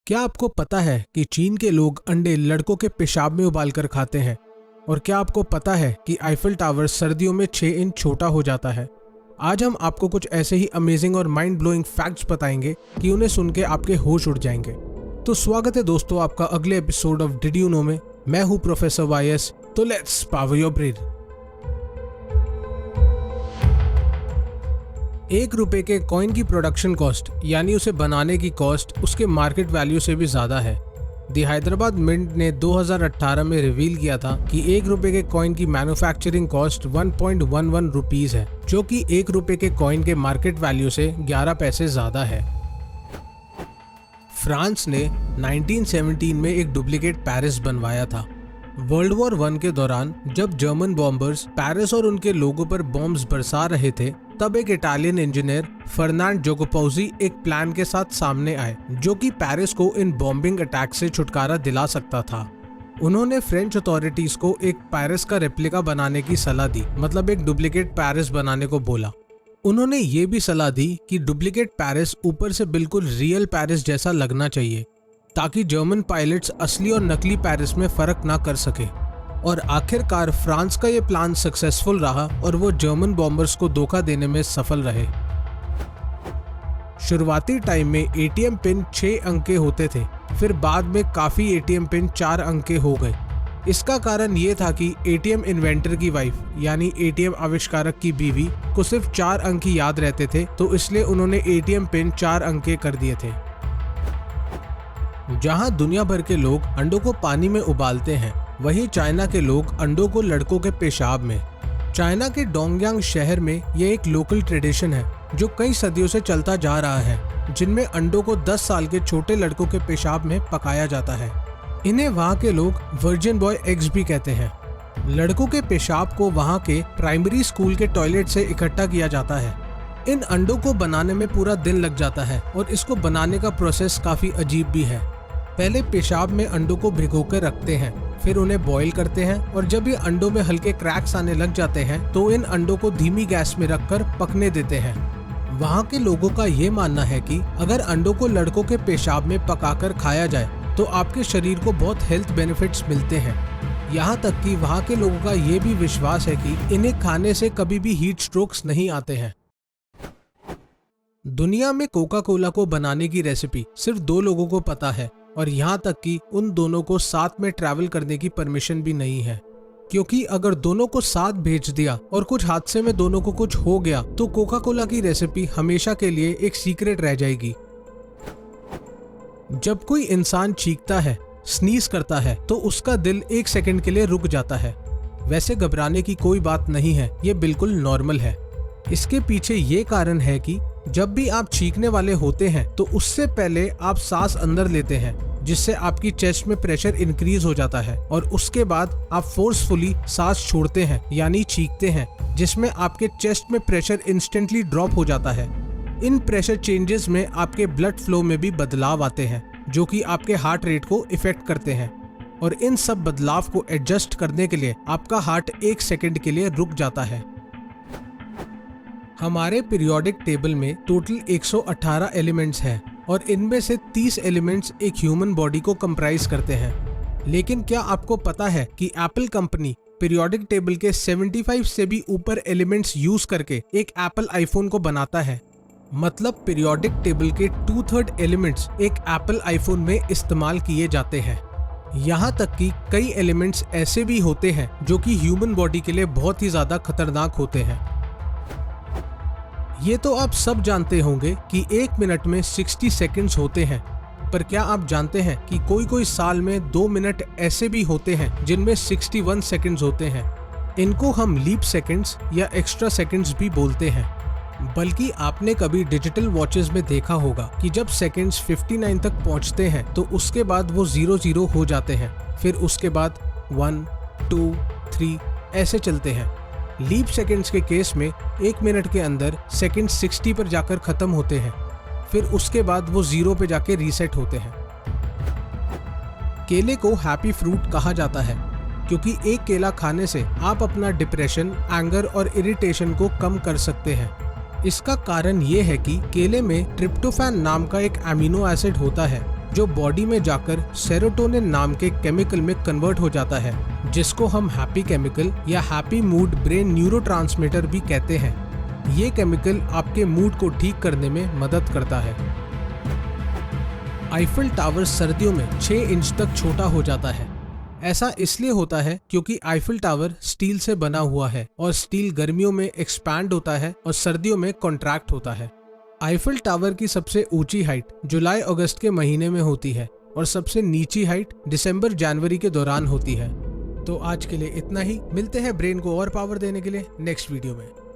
क्या आपको पता है कि चीन के लोग अंडे लड़कों के पेशाब में उबालकर खाते हैं? और क्या आपको पता है कि आईफल टावर सर्दियों में 6 इंच छोटा हो जाता है? आज हम आपको कुछ ऐसे ही अमेजिंग और माइंड ब्लोइंग फैक्ट्स बताएंगे कि उन्हें सुन के आपके होश उड़ जाएंगे। तो स्वागत है दोस्तों आपका अगले episode of did you know में। मैं हूं प्रोफेसर वाईएस, तो लेट्स पावर योर ब्रेन। 1 रुपए के कॉइन की प्रोडक्शन कॉस्ट यानी उसे बनाने की कॉस्ट उसके मार्केट वैल्यू से भी ज्यादा है। दी हैदराबाद मिंट ने 2018 में रिवील किया था कि 1 रुपए के कॉइन की मैन्युफैक्चरिंग कॉस्ट 1.11 रुपीज है, जो कि 1 रुपए के कॉइन के मार्केट वैल्यू से 11 पैसे ज्यादा है। फ्रांस ने 1917 में एक डुप्लीकेट पेरिस बनवाया था। वर्ल्ड वॉर 1 के दौरान जब जर्मन बॉम्बर्स पेरिस और उनके लोगों पर बॉम्ब्स बरसा रहे थे, तब एक इटालियन इंजीनियर फर्नांड जोकोपोज़ी एक प्लान के साथ सामने आए जो कि पेरिस को इन बॉम्बिंग अटैक से छुटकारा दिला सकता था। उन्होंने फ्रेंच अथॉरिटीज को एक पेरिस का रेप्लिका बनाने की सलाह दी, मतलब एक डुप्लीकेट पेरिस बनाने को बोला। उन्होंने ये भी सलाह दी कि डुप्लीकेट पेरिस ऊपर से बिल्कुल रियल पेरिस जैसा लगना चाहिए, ताकि जर्मन पायलट्स असली और नकली पेरिस में फर्क ना कर सके। और आखिरकार फ्रांस का ये प्लान सक्सेसफुल रहा और वो जर्मन बॉम्बर्स को धोखा देने में सफल रहे। शुरुआती टाइम में एटीएम पिन 6 अंक के होते थे, फिर बाद में काफी एटीएम पिन 4 अंक के हो गए। इसका कारण ये था कि एटीएम इन्वेंटर की वाइफ यानी एटीएम आविष्कारक की बीवी को सिर्फ 4 अंक ही याद रहते थे, तो इसलिए उन्होंने एटीएम पिन 4 अंक के कर दिए थे। जहां दुनिया भर के लोग अंडों को पानी में उबालते हैं, वहीं चाइना के लोग अंडों को लड़कों के पेशाब में। चाइना के डोंगयांग शहर में यह एक लोकल ट्रेडिशन है जो कई सदियों से चलता जा रहा है, जिनमें अंडों को 10 साल के छोटे लड़कों के पेशाब में पकाया जाता है। इन्हें वहां के लोग वर्जिन बॉय एग्स भी कहते हैं। लड़कों के पेशाब को वहां के प्राइमरी स्कूल के टॉयलेट से इकट्ठा किया जाता है। इन अंडों को बनाने में पूरा दिन लग जाता है और इसको बनाने का प्रोसेस काफी अजीब भी है। पहले पेशाब में अंडों को भिगोकर रखते हैं, फिर उन्हें बॉईल करते हैं, और जब ये अंडों में हल्के क्रैक्स आने लग जाते हैं तो इन अंडों को धीमी गैस में रखकर पकने देते हैं। वहाँ के लोगों का ये मानना है कि अगर अंडों को लड़कों के पेशाब में पकाकर खाया जाए तो आपके शरीर को बहुत हेल्थ बेनिफिट्स मिलते हैं। यहाँ तक कि वहाँ के लोगों का ये भी विश्वास है कि इन्हें खाने से कभी भी हीट स्ट्रोक्स नहीं आते हैं। दुनिया में कोका कोला को बनाने की रेसिपी सिर्फ 2 लोगों को पता है, और यहाँ तक कि उन दोनों को साथ में ट्रैवल करने की परमिशन भी नहीं है, क्योंकि अगर दोनों को साथ भेज दिया और कुछ हादसे में दोनों को कुछ हो गया तो कोका कोला की रेसिपी हमेशा के लिए एक सीक्रेट रह जाएगी। जब कोई इंसान चीखता है, स्नीज करता है, तो उसका दिल 1 सेकंड के लिए रुक जाता है। वैसे घबराने की कोई बात नहीं है, ये बिल्कुल नॉर्मल है। इसके पीछे ये कारण है कि जब भी आप चीखने वाले होते हैं तो उससे पहले आप सांस अंदर लेते हैं, जिससे आपकी चेस्ट में प्रेशर इंक्रीज हो जाता है, और उसके बाद आप फोर्सफुली सांस छोड़ते हैं यानी चीखते हैं, जिसमें आपके चेस्ट में प्रेशर इंस्टेंटली ड्रॉप हो जाता है। इन प्रेशर चेंजेस में आपके ब्लड फ्लो में भी बदलाव आते हैं, जो कि आपके हार्ट रेट को इफेक्ट करते हैं, और इन सब बदलाव को एडजस्ट करने के लिए आपका हार्ट 1 सेकंड के लिए रुक जाता है। हमारे पीरियोडिक टेबल में टोटल 118 एलिमेंट्स हैं, और इनमें से 30 एलिमेंट्स एक ह्यूमन बॉडी को कंप्राइज करते हैं। लेकिन क्या आपको पता है कि एप्पल कंपनी पीरियोडिक टेबल के 75 से भी ऊपर एलिमेंट्स यूज करके एक एप्पल आईफोन को बनाता है? मतलब पीरियोडिक टेबल के 2/3 एलिमेंट्स एक एप्पल आईफोन में इस्तेमाल किए जाते हैं। यहाँ तक कि कई एलिमेंट्स ऐसे भी होते हैं जो कि ह्यूमन बॉडी के लिए बहुत ही ज्यादा खतरनाक होते हैं। ये तो आप सब जानते होंगे कि 1 मिनट में 60 सेकंड्स होते हैं, पर क्या आप जानते हैं कि कोई साल में 2 मिनट ऐसे भी होते हैं जिनमें 61 सेकंड्स होते हैं? इनको हम लीप सेकंड्स या एक्स्ट्रा सेकंड्स भी बोलते हैं। बल्कि आपने कभी डिजिटल वॉचेस में देखा होगा कि जब सेकंड्स 59 तक पहुंचते हैं तो उसके बाद वो 00 हो जाते हैं, फिर उसके बाद 1, 2, 3 ऐसे चलते हैं। लीप सेकंड्स के केस में 1 मिनट के अंदर सेकंड 60 पर जाकर खत्म होते हैं, फिर उसके बाद वो 0 पे जाके रीसेट होते हैं। केले को हैप्पी फ्रूट कहा जाता है क्योंकि एक केला खाने से आप अपना डिप्रेशन, एंगर और इरिटेशन को कम कर सकते हैं। इसका कारण ये है कि केले में ट्रिप्टोफैन नाम का एक एमिनो एसिड होता है जो बॉडी में जाकर सेरोटोनिन नाम के केमिकल में कन्वर्ट हो जाता है, जिसको हम हैप्पी केमिकल या हैप्पी मूड ब्रेन न्यूरोट्रांसमीटर भी कहते हैं। ये केमिकल आपके मूड को ठीक करने में मदद करता है। आईफिल टावर सर्दियों में 6 इंच तक छोटा हो जाता है। ऐसा इसलिए होता है क्योंकि आईफिल टावर स्टील से बना हुआ है और स्टील गर्मियों में एक्सपैंड होता है और सर्दियों में कॉन्ट्रैक्ट होता है। आईफिल टावर की सबसे ऊंची हाइट जुलाई अगस्त के महीने में होती है और सबसे नीची हाइट दिसंबर जनवरी के दौरान होती है। तो आज के लिए इतना ही। मिलते हैं ब्रेन को और पावर देने के लिए नेक्स्ट वीडियो में।